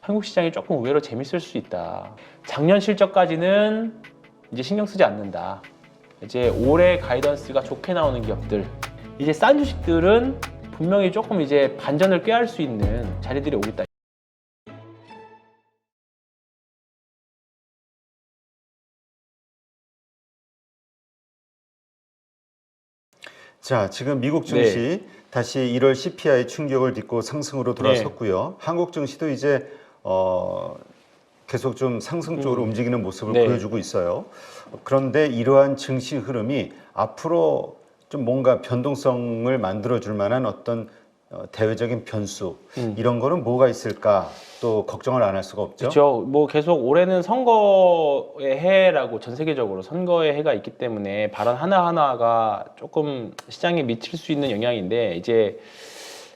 한국 시장이 조금 의외로 재밌을 수 있다. 작년 실적까지는 이제 신경 쓰지 않는다. 이제 올해 가이던스가 좋게 나오는 기업들, 이제 싼 주식들은 분명히 조금 이제 반전을 꾀할 수 있는 자리들이 오고 있다. 자, 지금 미국 증시 다시 1월 CPI 충격을 딛고 상승으로 돌아섰고요. 한국 증시도 이제 계속 좀 상승 쪽으로 움직이는 모습을 보여주고 있어요. 그런데 이러한 증시 흐름이 앞으로 좀 뭔가 변동성을 만들어줄 만한 어떤 대외적인 변수 이런 거는 뭐가 있을까 또 걱정을 안 할 수가 없죠. 그렇죠. 뭐 계속 올해는 선거의 해라고 전 세계적으로 선거의 해가 있기 때문에 발언 하나하나가 조금 시장에 미칠 수 있는 영향인데, 이제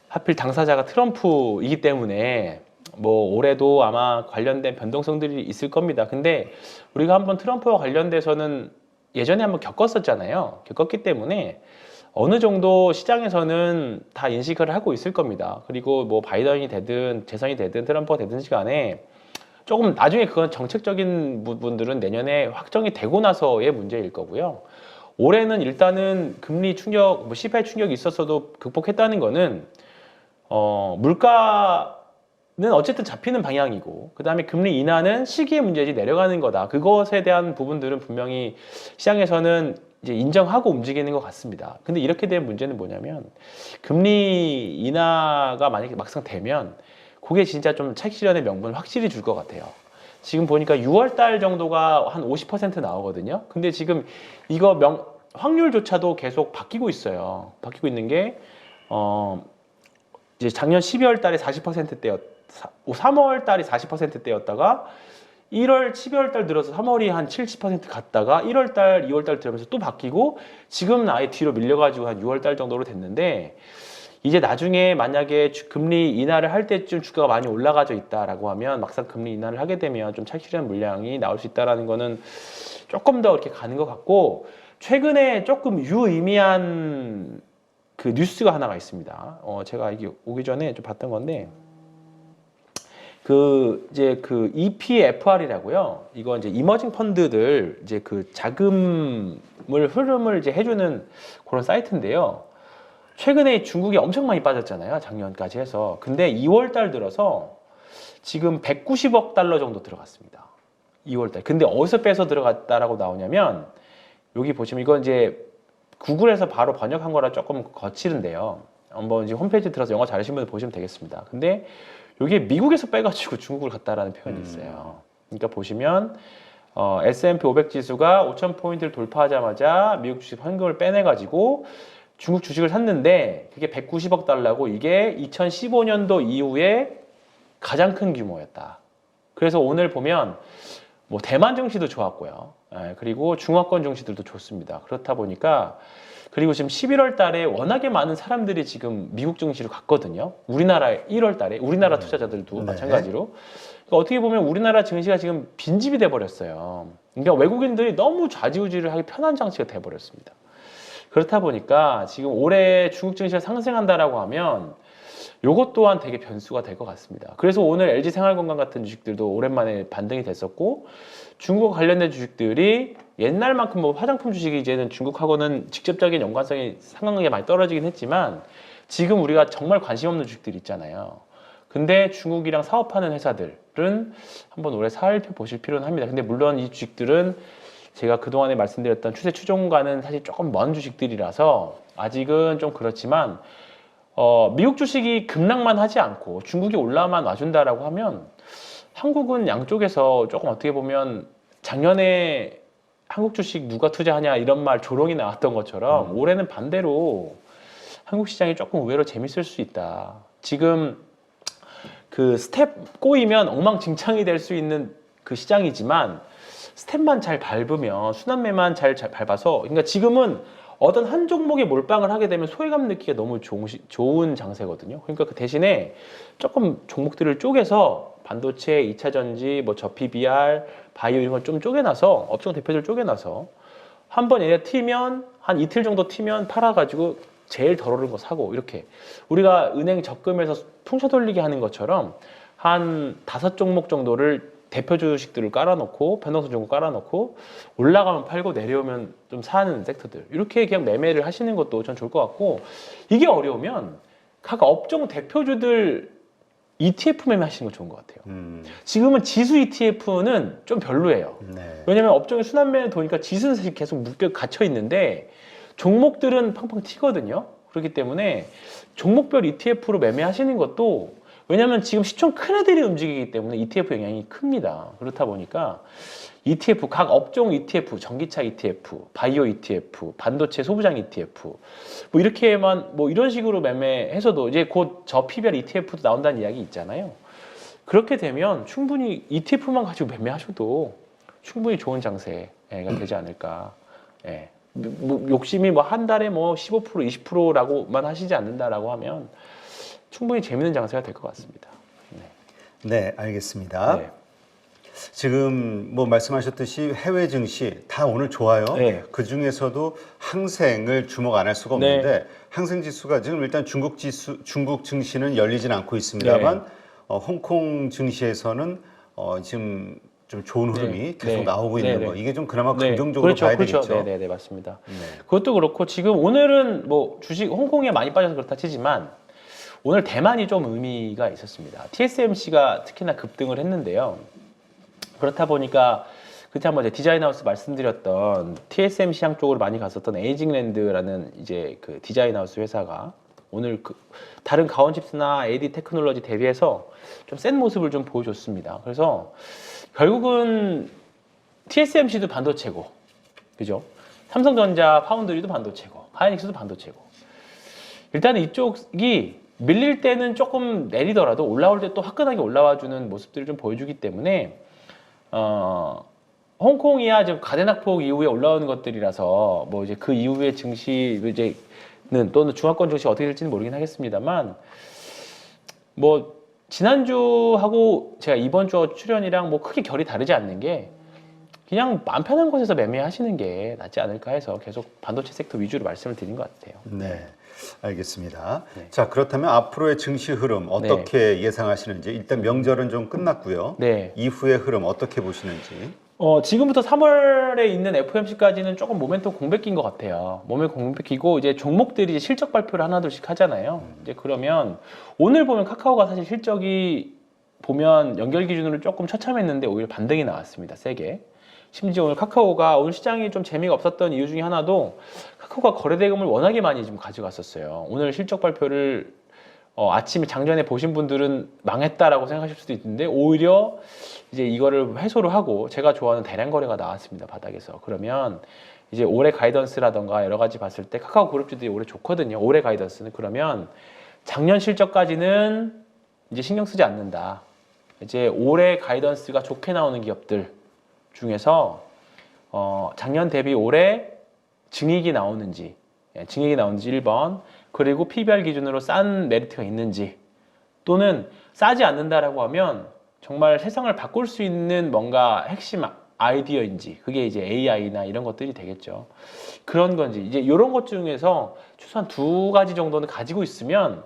하필 당사자가 트럼프이기 때문에 뭐 올해도 아마 관련된 변동성들이 있을 겁니다. 근데 우리가 한번 트럼프와 관련돼서는 예전에 한번 겪었었잖아요. 겪었기 때문에 어느 정도 시장에서는 다 인식을 하고 있을 겁니다. 그리고 뭐 바이든이 되든 재선이 되든 트럼프가 되든 시간에 조금 나중에 그건 정책적인 부분들은 내년에 확정이 되고 나서의 문제일 거고요. 올해는 일단은 금리 충격, 뭐 CPI 충격이 있었어도 극복했다는 거는 물가는 어쨌든 잡히는 방향이고, 그 다음에 금리 인하는 시기의 문제지 내려가는 거다. 그것에 대한 부분들은 분명히 시장에서는 이제 인정하고 움직이는 것 같습니다. 근데 이렇게 된 문제는 뭐냐면, 금리 인하가 만약에 막상 되면 그게 진짜 좀 차익 실현의 명분을 확실히 줄 것 같아요. 지금 보니까 6월 달 정도가 한 50% 나오거든요. 근데 지금 이거 확률조차도 계속 바뀌고 있어요. 바뀌고 있는 게 이제 작년 12월 달에 40%대였, 3월 달이 40%대였다가 1월, 12월 달 들어서 3월이 한 70% 갔다가 1월 달, 2월 달 들어면서 또 바뀌고 지금은 아예 뒤로 밀려가지고 한 6월 달 정도로 됐는데, 이제 나중에 만약에 금리 인하를 할 때쯤 주가가 많이 올라가져 있다라고 하면 막상 금리 인하를 하게 되면 좀 차익 실현 물량이 나올 수 있다라는 거는 조금 더 이렇게 가는 것 같고, 최근에 조금 유의미한 그 뉴스가 하나가 있습니다. 제가 이게 오기 전에 좀 봤던 건데, 이제 그 EPFR이라고요. 이거 이제 이머징 펀드들 이제 그 자금을 흐름을 이제 해주는 그런 사이트인데요. 최근에 중국이 엄청 많이 빠졌잖아요. 작년까지 해서. 근데 2월 달 들어서 지금 190억 달러 정도 들어갔습니다. 2월 달. 근데 어디서 빼서 들어갔다라고 나오냐면, 여기 보시면 이건 이제 구글에서 바로 번역한 거라 조금 거칠은데요. 한번 이제 홈페이지 들어서 영어 잘하시는 분들 보시면 되겠습니다. 근데 이게 미국에서 빼가지고 중국을 갔다라는 표현이 있어요. 그러니까 보시면 S&P 500 지수가 5,000포인트를 돌파하자마자 미국 주식 현금을 빼내가지고 중국 주식을 샀는데 그게 190억 달러고 이게 2015년도 이후에 가장 큰 규모였다. 그래서 오늘 보면 뭐 대만 증시도 좋았고요. 그리고 중화권 증시들도 좋습니다. 그렇다 보니까, 그리고 지금 11월 달에 워낙에 많은 사람들이 지금 미국 증시로 갔거든요. 우리나라 1월 달에 우리나라 투자자들도 마찬가지로. 그러니까 어떻게 보면 우리나라 증시가 지금 빈집이 돼 버렸어요. 그러니까 외국인들이 너무 좌지우지를 하기 편한 장치가 돼 버렸습니다. 그렇다 보니까 지금 올해 중국 증시가 상승한다라고 하면 요것 또한 되게 변수가 될 것 같습니다. 그래서 오늘 LG생활건강 같은 주식들도 오랜만에 반등이 됐었고, 중국 관련된 주식들이 옛날만큼 뭐 화장품 주식이 이제는 중국하고는 직접적인 연관성이 상당하게 많이 떨어지긴 했지만, 지금 우리가 정말 관심 없는 주식들이 있잖아요. 근데 중국이랑 사업하는 회사들은 한번 올해 살펴보실 필요는 합니다. 근데 물론 이 주식들은 제가 그동안에 말씀드렸던 추세 추종과는 사실 조금 먼 주식들이라서 아직은 좀 그렇지만, 미국 주식이 급락만 하지 않고 중국이 올라만 와준다라고 하면 한국은 양쪽에서 조금 어떻게 보면 작년에 한국 주식 누가 투자하냐 이런 말 조롱이 나왔던 것처럼 올해는 반대로 한국 시장이 조금 의외로 재밌을 수 있다. 지금 그 스텝 꼬이면 엉망진창이 될 수 있는 그 시장이지만, 스텝만 잘 밟으면, 순환매만 잘 밟아서, 그러니까 지금은 어떤 한 종목에 몰빵을 하게 되면 소외감 느끼기가 너무 좋은 장세거든요. 그러니까 그 대신에 조금 종목들을 쪼개서 반도체, 2차 전지, 뭐 저 PBR, 바이오 이런 걸 좀 쪼개놔서, 업종 대표들 쪼개놔서 한번 얘네 튀면 한 이틀 정도 튀면 팔아가지고 제일 덜 오른 거 사고, 이렇게 우리가 은행 적금에서 풍차 돌리기 하는 것처럼 한 5종목 정도를 대표 주식들을 깔아놓고 변동성 종목 깔아놓고 올라가면 팔고 내려오면 좀 사는 섹터들 이렇게 그냥 매매를 하시는 것도 전 좋을 것 같고, 이게 어려우면 각 업종 대표주들 ETF 매매 하시는 거 좋은 것 같아요. 지금은 지수 ETF는 좀 별로예요. 네. 왜냐면 업종이 순환매에 도니까 지수는 사실 계속 묶여 갇혀 있는데 종목들은 팡팡 튀거든요. 그렇기 때문에 종목별 ETF로 매매하시는 것도, 왜냐면 지금 시총 큰 애들이 움직이기 때문에 ETF 영향이 큽니다. 그렇다 보니까 ETF, 각 업종 ETF, 전기차 ETF, 바이오 ETF, 반도체 소부장 ETF, 뭐 이렇게만 뭐 이런 식으로 매매해서도 이제 곧 저 피별 ETF도 나온다는 이야기 있잖아요. 그렇게 되면 충분히 ETF만 가지고 매매하셔도 충분히 좋은 장세가 되지 않을까. 예. 뭐 욕심이 뭐 한 달에 뭐 15%, 20%라고만 하시지 않는다라고 하면 충분히 재밌는 장세가 될 것 같습니다. 네, 알겠습니다. 네. 지금 뭐 말씀하셨듯이 해외 증시 다 오늘 좋아요. 네. 그 중에서도 항생을 주목 안 할 수가 없는데 항생 지수가 지금 일단 중국 증시는 열리진 않고 있습니다만 홍콩 증시에서는 지금 좀 좋은 흐름이 계속 나오고 있는 거, 이게 좀 그나마 긍정적으로 그렇죠, 봐야 그렇죠. 되겠죠. 네, 맞습니다. 그것도 그렇고 지금 오늘은 뭐 주식 홍콩에 많이 빠져서 그렇다 치지만 오늘 대만이 좀 의미가 있었습니다. TSMC가 특히나 급등을 했는데요. 그렇다 보니까 그때 한번 이제 디자인하우스 말씀드렸던 TSMC 향 쪽으로 많이 갔었던 에이징랜드라는 이제 그 디자인하우스 회사가 오늘 그 다른 가온칩스나 AD 테크놀로지 대비해서 좀 센 모습을 좀 보여줬습니다. 그래서 결국은 TSMC도 반도체고, 그죠? 삼성전자, 파운드리도 반도체고, 하이닉스도 반도체고. 일단은 이쪽이 밀릴 때는 조금 내리더라도 올라올 때 또 화끈하게 올라와주는 모습들을 좀 보여주기 때문에 홍콩이야 지금 가대낙폭 이후에 올라오는 것들이라서 뭐 이제 그 이후에 증시 이제는 또는 중화권 증시 어떻게 될지는 모르긴 하겠습니다만, 뭐 지난주하고 제가 이번 주 출연이랑 뭐 크게 결이 다르지 않는 게 그냥 마음 편한 곳에서 매매하시는 게 낫지 않을까 해서 계속 반도체 섹터 위주로 말씀을 드린 것 같아요. 네, 알겠습니다. 자, 그렇다면 앞으로의 증시 흐름 어떻게 예상하시는지, 일단 명절은 좀 끝났고요. 이후의 흐름 어떻게 보시는지. 지금부터 3월에 있는 FOMC까지는 조금 모멘텀 공백기인 것 같아요. 모멘텀 공백기고 이제 종목들이 이제 실적 발표를 하나둘씩 하잖아요. 이제 그러면 오늘 보면 카카오가 사실 실적이 보면 연결 기준으로 조금 처참했는데 오히려 반등이 나왔습니다. 세게. 심지어 오늘 카카오가 오늘 시장이 좀 재미가 없었던 이유 중에 하나도 카카오가 거래대금을 워낙에 많이 좀 가져갔었어요. 오늘 실적 발표를 아침에 장전에 보신 분들은 망했다라고 생각하실 수도 있는데 오히려 이제 이거를 회수를 하고 제가 좋아하는 대량 거래가 나왔습니다. 바닥에서. 그러면 이제 올해 가이던스라던가 여러 가지 봤을 때 카카오 그룹주들이 올해 좋거든요. 올해 가이던스는. 그러면 작년 실적까지는 이제 신경 쓰지 않는다. 이제 올해 가이던스가 좋게 나오는 기업들 중에서 작년 대비 올해 증이익이 나오는지 1번, 그리고 PBR 기준으로 싼 메리트가 있는지, 또는 싸지 않는다라고 하면 정말 세상을 바꿀 수 있는 뭔가 핵심 아이디어인지, 그게 이제 AI나 이런 것들이 되겠죠. 그런 건지, 이제 이런 것 중에서 최소한 2가지 정도는 가지고 있으면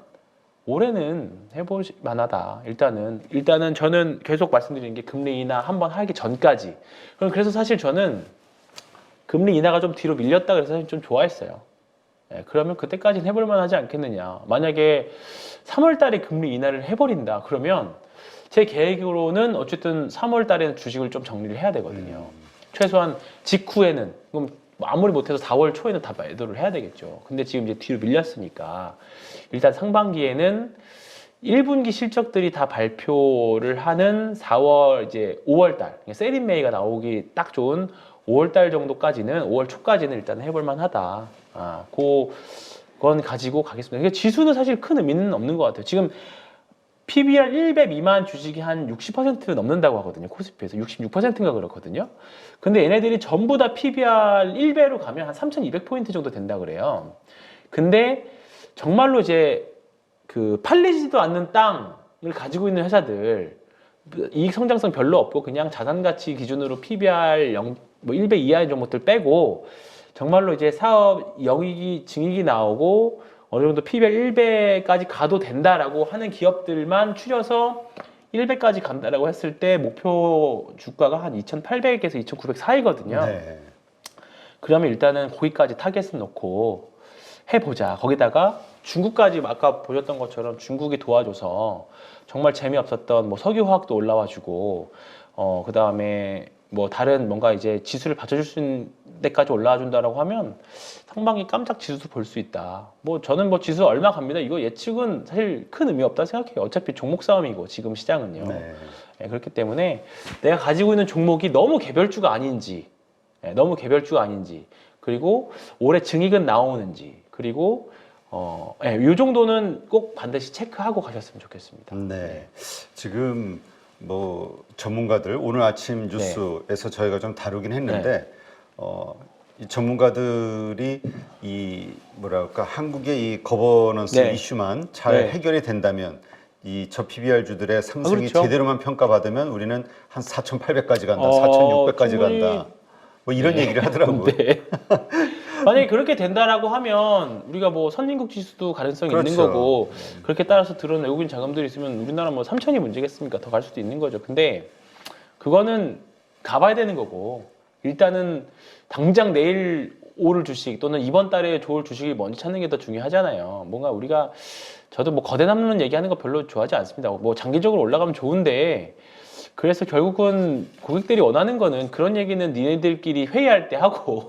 올해는 해볼 만하다. 일단은 저는 계속 말씀드리는 게 금리 인하 한번 하기 전까지. 그래서 사실 저는 금리 인하가 좀 뒤로 밀렸다 그래서 사실 좀 좋아했어요. 그러면 그때까지는 해볼 만하지 않겠느냐. 만약에 3월 달에 금리 인하를 해버린다. 그러면 제 계획으로는 어쨌든 3월 달에는 주식을 좀 정리를 해야 되거든요. 최소한 직후에는, 그럼 아무리 못해도 4월 초에는 다 매도를 해야 되겠죠. 근데 지금 이제 뒤로 밀렸으니까 일단 상반기에는 1분기 실적들이 다 발표를 하는 4월 이제 5월 달 세린 메이가 나오기 딱 좋은 5월 달 정도까지는, 5월 초까지는 일단 해볼 만하다. 그건 가지고 가겠습니다. 그러니까 지수는 사실 큰 의미는 없는 것 같아요. 지금 PBR 1배 미만 주식이 한 60% 넘는다고 하거든요. 코스피에서 66%인가 그렇거든요. 근데 얘네들이 전부 다 PBR 1배로 가면 한 3,200포인트 정도 된다 그래요. 근데 정말로 이제 그 팔리지도 않는 땅을 가지고 있는 회사들, 이익 성장성 별로 없고 그냥 자산 가치 기준으로 PBR 1배 이하인 종목들 빼고 정말로 이제 사업 영익이 증익이 나오고 어느 정도 PBR 1배까지 가도 된다라고 하는 기업들만 추려서 100까지 간다라고 했을 때 목표 주가가 한 2,800에서 2,900 사이거든요. 네. 그러면 일단은 거기까지 타겟을 놓고 해보자. 거기다가 중국까지 아까 보셨던 것처럼 중국이 도와줘서 정말 재미없었던 뭐 석유화학도 올라와주고 그 다음에 뭐 다른 뭔가 이제 지수를 받쳐줄 수 있는 데까지 올라와 준다라고 하면 상반기 깜짝 지수 볼 수 있다. 뭐 저는 뭐 지수 얼마 갑니다. 이거 예측은 사실 큰 의미 없다 생각해요. 어차피 종목 싸움이고 지금 시장은요. 네. 예, 그렇기 때문에 내가 가지고 있는 종목이 너무 개별주가 아닌지, 너무 개별주가 아닌지, 그리고 올해 증익은 나오는지, 그리고 이 정도는 꼭 반드시 체크하고 가셨으면 좋겠습니다. 네. 지금 뭐 전문가들 오늘 아침 뉴스에서 저희가 좀 다루긴 했는데 이 전문가들이 이 뭐랄까 한국의 이 거버넌스 이슈만 잘 해결이 된다면 이 저 PBR주들의 상승이 그렇죠. 제대로만 평가받으면 우리는 한 4,800까지 간다, 4,600까지 충분히... 간다. 뭐 이런 얘기를 하더라고요. 만약에 그렇게 된다라고 하면 우리가 뭐 선진국 지수도 가능성이 그렇죠. 있는 거고 그렇게 따라서 들어온 외국인 자금들이 있으면 우리나라 뭐 3천이 문제겠습니까? 더 갈 수도 있는 거죠. 근데 그거는 가봐야 되는 거고 일단은 당장 내일 오를 주식 또는 이번 달에 좋을 주식을 먼저 찾는 게 더 중요하잖아요. 뭔가 우리가 저도 뭐 거대 남는 얘기하는 거 별로 좋아하지 않습니다. 뭐 장기적으로 올라가면 좋은데 그래서 결국은 고객들이 원하는 거는 그런 얘기는 니네들끼리 회의할 때 하고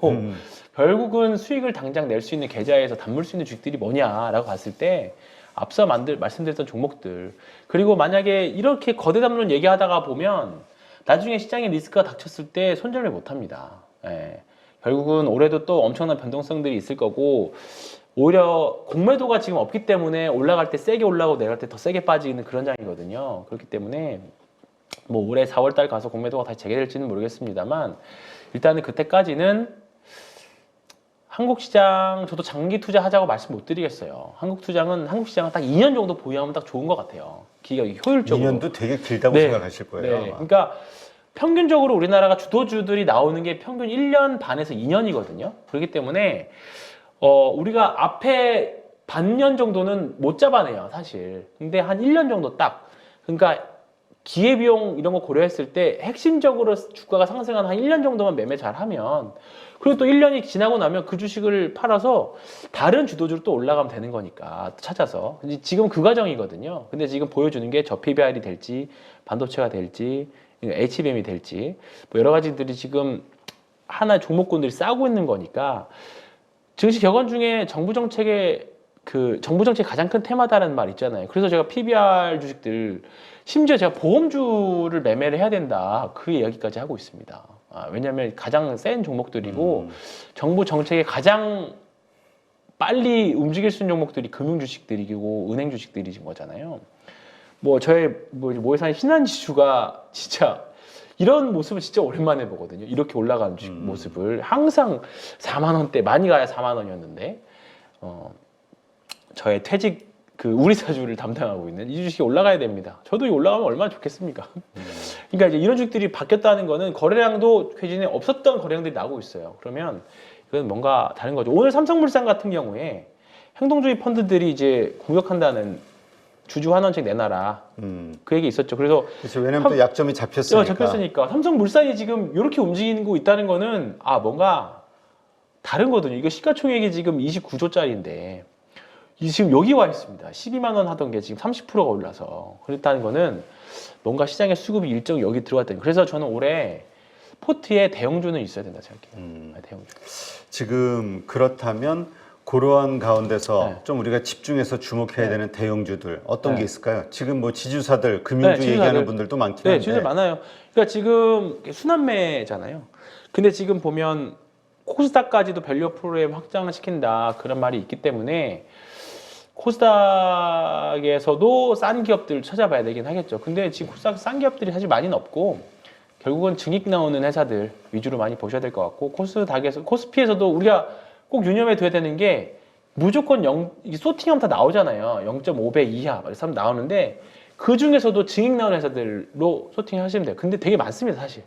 결국은 수익을 당장 낼 수 있는 계좌에서 담을 수 있는 주식들이 뭐냐라고 봤을 때 앞서 말씀드렸던 종목들 그리고 만약에 이렇게 거대 담론 얘기하다가 보면 나중에 시장에 리스크가 닥쳤을 때 손절을 못합니다. 예. 결국은 올해도 또 엄청난 변동성들이 있을 거고 오히려 공매도가 지금 없기 때문에 올라갈 때 세게 올라가고 내려갈 때 더 세게 빠지는 그런 장이거든요. 그렇기 때문에 뭐 올해 4월달 가서 공매도가 다시 재개될지는 모르겠습니다만 일단은 그때까지는 한국 시장 저도 장기 투자하자고 말씀 못 드리겠어요. 한국 시장은 딱 2년 정도 보유하면 딱 좋은 것 같아요. 기가 효율적으로. 2년도 되게 길다고 생각하실 거예요. 네. 그러니까 평균적으로 우리나라가 주도주들이 나오는 게 평균 1년 반에서 2년이거든요. 그렇기 때문에 우리가 앞에 반년 정도는 못 잡아내요, 사실. 근데 한 1년 정도 딱. 그러니까 기회비용 이런 거 고려했을 때 핵심적으로 주가가 상승한 한 1년 정도만 매매 잘하면 그리고 또 1년이 지나고 나면 그 주식을 팔아서 다른 주도주로 또 올라가면 되는 거니까 찾아서 지금 그 과정이거든요. 근데 지금 보여주는 게 저 PBR이 될지 반도체가 될지 HBM이 될지 뭐 여러 가지들이 지금 하나의 종목군들이 싸우고 있는 거니까 증시 격언 중에 정부 정책 가장 큰 테마다라는 말 있잖아요. 그래서 제가 PBR 주식들 심지어 제가 보험주를 매매를 해야 된다 그 이야기까지 하고 있습니다. 왜냐하면 가장 센 종목들이고 정부 정책에 가장 빨리 움직일 수 있는 종목들이 금융 주식들이고 은행 주식들이신 거잖아요. 뭐 저의 모회사의 신한지주가 진짜 이런 모습을 진짜 오랜만에 보거든요. 이렇게 올라가는 주식 모습을 항상 4만 원대 많이 가야 4만 원이었는데 저의 퇴직 우리사주를 담당하고 있는 이 주식이 올라가야 됩니다. 저도 올라가면 얼마나 좋겠습니까? 그러니까 이제 이런 주식들이 바뀌었다는 거는 거래량도 최근에 없었던 거래량들이 나오고 있어요. 그러면 이건 뭔가 다른 거죠. 오늘 삼성물산 같은 경우에 행동주의 펀드들이 이제 공격한다는 주주 환원책 내놔라. 그 얘기 있었죠. 그래서 그렇죠. 왜냐면 또 약점이 잡혔으니까. 삼성물산이 지금 이렇게 움직이고 있다는 거는 뭔가 다른 거거든요. 이거 시가총액이 지금 29조짜리인데 지금 여기 와 있습니다. 12만 원 하던 게 지금 30%가 올라서 그랬다는 거는 뭔가 시장의 수급이 일정 여기 들어왔다는. 그래서 저는 올해 포트에 대형주는 있어야 된다 생각해요. 대형주. 지금 그렇다면 그러한 가운데서 좀 우리가 집중해서 주목해야 되는 대형주들 어떤 게 있을까요? 지금 뭐 지주사들, 금융주 얘기하는 분들도 많긴 한데. 지주들 많아요. 그러니까 지금 순환매잖아요. 근데 지금 보면 코스닥까지도 밸류 프로그램 확장을 시킨다 그런 말이 있기 때문에 코스닥에서도 싼 기업들 찾아봐야 되긴 하겠죠. 근데 지금 코스닥 싼 기업들이 사실 많이는 없고 결국은 증익 나오는 회사들 위주로 많이 보셔야 될 것 같고 코스피에서도 우리가 꼭 유념해 둬야 되는 게 무조건 소팅하면 다 나오잖아요. 0.5배 이하 그래서 나오는데 그 중에서도 증익 나오는 회사들로 소팅하시면 돼요. 근데 되게 많습니다, 사실.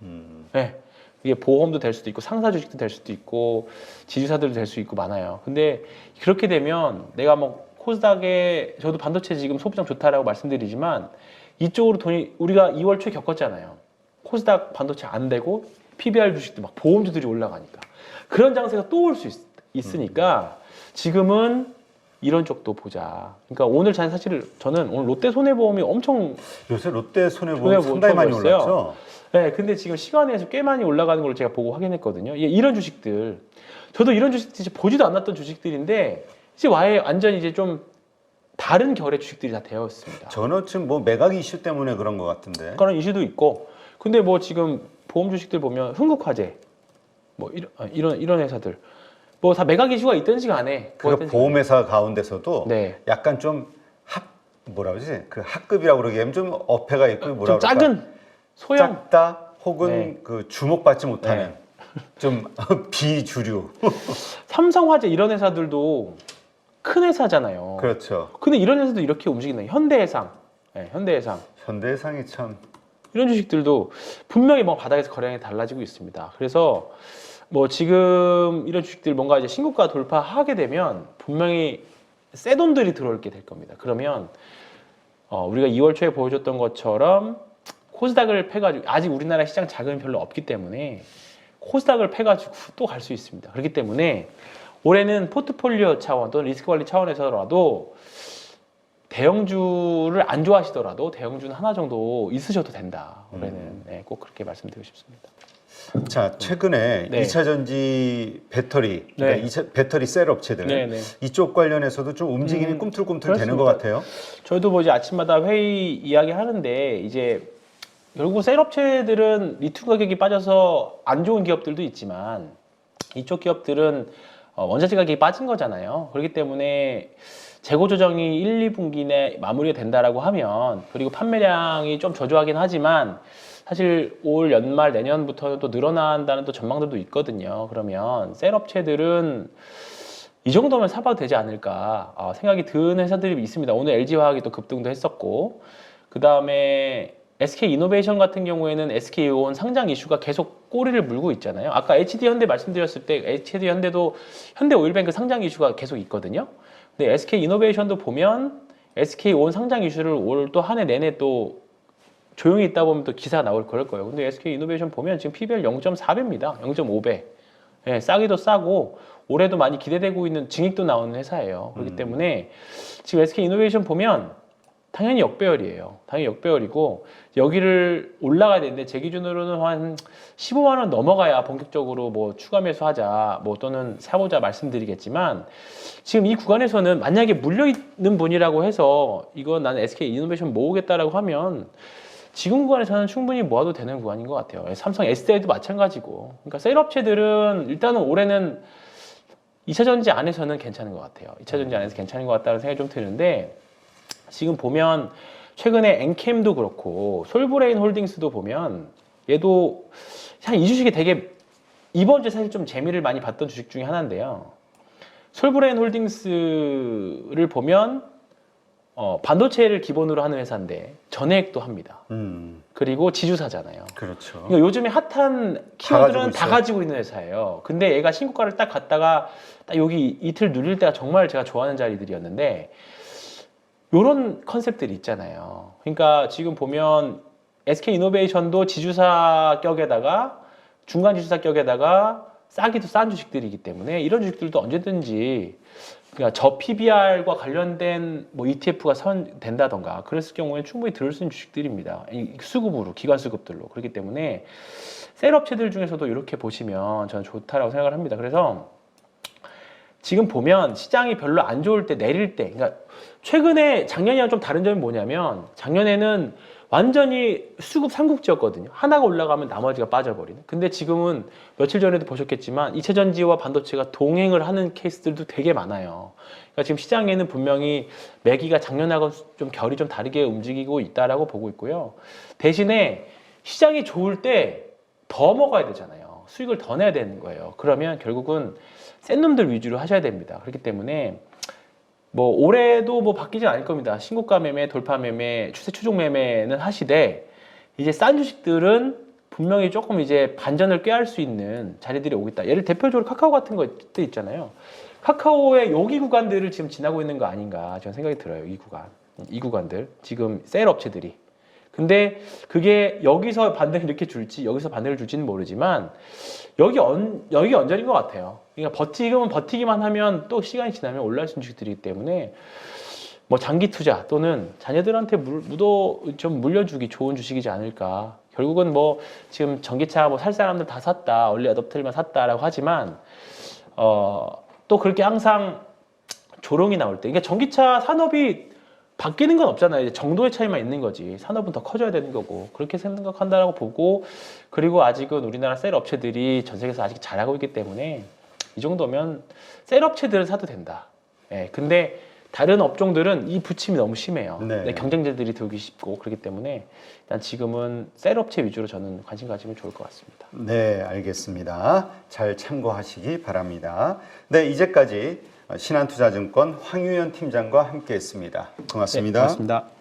네. 이게 보험도 될 수도 있고 상사 주식도 될 수도 있고 지주사들도 될 수 있고 많아요. 근데 그렇게 되면 내가 뭐 코스닥에 저도 반도체 지금 소비장 좋다라고 말씀드리지만 이쪽으로 돈이 우리가 2월 초에 겪었잖아요. 코스닥 반도체 안 되고 PBR 주식도 막 보험주들이 올라가니까 그런 장세가 또 올 수 있으니까 지금은 이런 쪽도 보자. 그러니까 오늘 사실 저는 오늘 롯데 손해보험이 엄청 요새 롯데 손해보험 상당히 많이 처음이었어요. 올랐죠. 네, 근데 지금 시간에서 꽤 많이 올라가는 걸 제가 보고 확인했거든요. 이런 주식들, 저도 이런 주식들 이제 보지도 않았던 주식들인데 이제 완전 이제 좀 다른 결의 주식들이 다 되어 있습니다. 저는 지금 뭐 매각 이슈 때문에 그런 것 같은데. 그런 이슈도 있고, 근데 뭐 지금 보험 주식들 보면 흥국화재, 뭐 이런 회사들, 뭐 다 매각 이슈가 있든지 간에. 그 보험회사 가운데서도 네. 약간 좀 뭐라 그러지? 그 학급이라고 그러기에는 좀 어폐가 있고 뭐라 좀 작은 소형. 작다 혹은 네. 그 주목받지 못하는 좀 비주류. 삼성화재 이런 회사들도 큰 회사잖아요. 그렇죠. 근데 이런 회사도 이렇게 움직이는 현대해상, 네, 현대해상 현대해상이 참 이런 주식들도 분명히 뭐 바닥에서 거래량이 달라지고 있습니다. 그래서 뭐 지금 이런 주식들 뭔가 이제 신고가 돌파하게 되면 분명히 새 돈들이 들어올게 될 겁니다. 그러면 우리가 2월 초에 보여줬던 것처럼 코스닥을 패가지고 아직 우리나라 시장 자금이 별로 없기 때문에 코스닥을 패가지고 또 갈 수 있습니다. 그렇기 때문에 올해는 포트폴리오 차원 또는 리스크 관리 차원에서라도 대형주를 안 좋아하시더라도 대형주는 하나 정도 있으셔도 된다. 올해는 네, 꼭 그렇게 말씀드리고 싶습니다. 자, 최근에 네. 2차 전지 배터리, 그러니까 네. 배터리 셀 업체들 네. 이쪽 관련해서도 좀 움직임이 꿈틀꿈틀 되는 그렇습니다. 것 같아요. 저희도 뭐 이제 아침마다 회의 이야기 하는데 이제 결국 셀 업체들은 리튬 가격이 빠져서 안 좋은 기업들도 있지만 이쪽 기업들은 원자재 가격이 빠진 거잖아요. 그렇기 때문에 재고 조정이 1, 2분기 내 마무리가 된다라고 하면 그리고 판매량이 좀 저조하긴 하지만 사실 올 연말 내년부터는 또 늘어난다는 또 전망들도 있거든요. 그러면 셀 업체들은 이 정도면 사봐도 되지 않을까 생각이 드는 회사들이 있습니다. 오늘 LG화학이 또 급등도 했었고 그 다음에 SK이노베이션 같은 경우에는 SK온 상장 이슈가 계속 꼬리를 물고 있잖아요. 아까 HD현대 말씀드렸을 때 HD현대도 현대오일뱅크 상장 이슈가 계속 있거든요. 근데 SK이노베이션도 보면 SK온 상장 이슈를 올 또 한 해 내내 또 조용히 있다 보면 또 기사가 나올 그럴 거예요. 근데 SK이노베이션 보면 지금 PBR 0.4배입니다. 0.5배. 예, 싸기도 싸고 올해도 많이 기대되고 있는 증익도 나오는 회사예요. 그렇기 때문에 지금 SK이노베이션 보면 당연히 역배열이에요. 당연히 역배열이고 여기를 올라가야 되는데 제 기준으로는 한 15만 원 넘어가야 본격적으로 뭐 추가 매수하자 뭐 또는 사보자 말씀드리겠지만 지금 이 구간에서는 만약에 물려있는 분이라고 해서 이거 나는 SK이노베이션 모으겠다라고 하면 지금 구간에서는 충분히 모아도 되는 구간인 것 같아요. 삼성 S대도 마찬가지고. 그러니까 셀 업체들은 일단은 올해는 2차 전지 안에서는 괜찮은 것 같아요. 2차 전지 안에서 괜찮은 것 같다는 생각이 좀 드는데 지금 보면 최근에 엔캠도 그렇고 솔브레인 홀딩스도 보면 얘도 한 이 주식이 되게 이번 주에 사실 좀 재미를 많이 봤던 주식 중에 하나인데요. 솔브레인 홀딩스를 보면 반도체를 기본으로 하는 회사인데 전해액도 합니다. 그리고 지주사잖아요. 그렇죠. 그러니까 요즘에 핫한 키워드는 다 가지고 있는 회사예요. 근데 얘가 신고가를 딱 갔다가 딱 여기 이틀 누릴 때가 정말 제가 좋아하는 자리들이었는데 요런 컨셉들이 있잖아요. 그러니까 지금 보면 SK이노베이션도 지주사 격에다가 중간 지주사 격에다가 싸기도 싼 주식들이기 때문에 이런 주식들도 언제든지 그러니까 저 PBR과 관련된 뭐 ETF가 된다던가 그랬을 경우에 충분히 들을 수 있는 주식들입니다. 수급으로 기관 수급들로 그렇기 때문에 셀 업체들 중에서도 이렇게 보시면 저는 좋다라고 생각을 합니다. 그래서 지금 보면 시장이 별로 안 좋을 때 내릴 때 그러니까 최근에 작년이랑 좀 다른 점이 뭐냐면 작년에는 완전히 수급 삼국지였거든요. 하나가 올라가면 나머지가 빠져버리는. 근데 지금은 며칠 전에도 보셨겠지만 2차 전지와 반도체가 동행을 하는 케이스들도 되게 많아요. 그러니까 지금 시장에는 분명히 매기가 작년하고 좀 결이 좀 다르게 움직이고 있다라고 보고 있고요. 대신에 시장이 좋을 때 더 먹어야 되잖아요. 수익을 더 내야 되는 거예요. 그러면 결국은 센 놈들 위주로 하셔야 됩니다. 그렇기 때문에 뭐 올해도 뭐 바뀌진 않을 겁니다. 신고가 매매, 돌파 매매, 추세 추종 매매는 하시되 이제 싼 주식들은 분명히 조금 이제 반전을 꾀할 수 있는 자리들이 오고 있다. 예를 대표적으로 카카오 같은 것들 있잖아요. 카카오의 여기 구간들을 지금 지나고 있는 거 아닌가 저는 생각이 들어요. 이 구간들 지금 셀 업체들이 근데 그게 여기서 반등을 이렇게 줄지 여기서 반등을 줄지는 모르지만 여기 언저리인 것 같아요. 그러니까 버티기만 하면 또 시간이 지나면 올라갈 수 있는 주식들이기 때문에 뭐 장기 투자 또는 자녀들한테 좀 물려주기 좋은 주식이지 않을까. 결국은 뭐 지금 전기차 뭐 살 사람들 다 샀다, 얼리 어댑터들만 샀다라고 하지만 또 그렇게 항상 조롱이 나올 때, 그러니까 전기차 산업이 바뀌는 건 없잖아요. 이제 정도의 차이만 있는 거지. 산업은 더 커져야 되는 거고 그렇게 생각한다라고 보고, 그리고 아직은 우리나라 셀 업체들이 전 세계에서 아직 잘하고 있기 때문에 이 정도면 셀 업체들을 사도 된다. 예, 근데 다른 업종들은 이 부침이 너무 심해요. 네. 경쟁자들이 들기 쉽고 그렇기 때문에 일단 지금은 셀 업체 위주로 저는 관심 가지면 좋을 것 같습니다. 네, 알겠습니다. 잘 참고하시기 바랍니다. 네, 이제까지 신한투자증권 황유연 팀장과 함께했습니다. 고맙습니다. 네, 고맙습니다.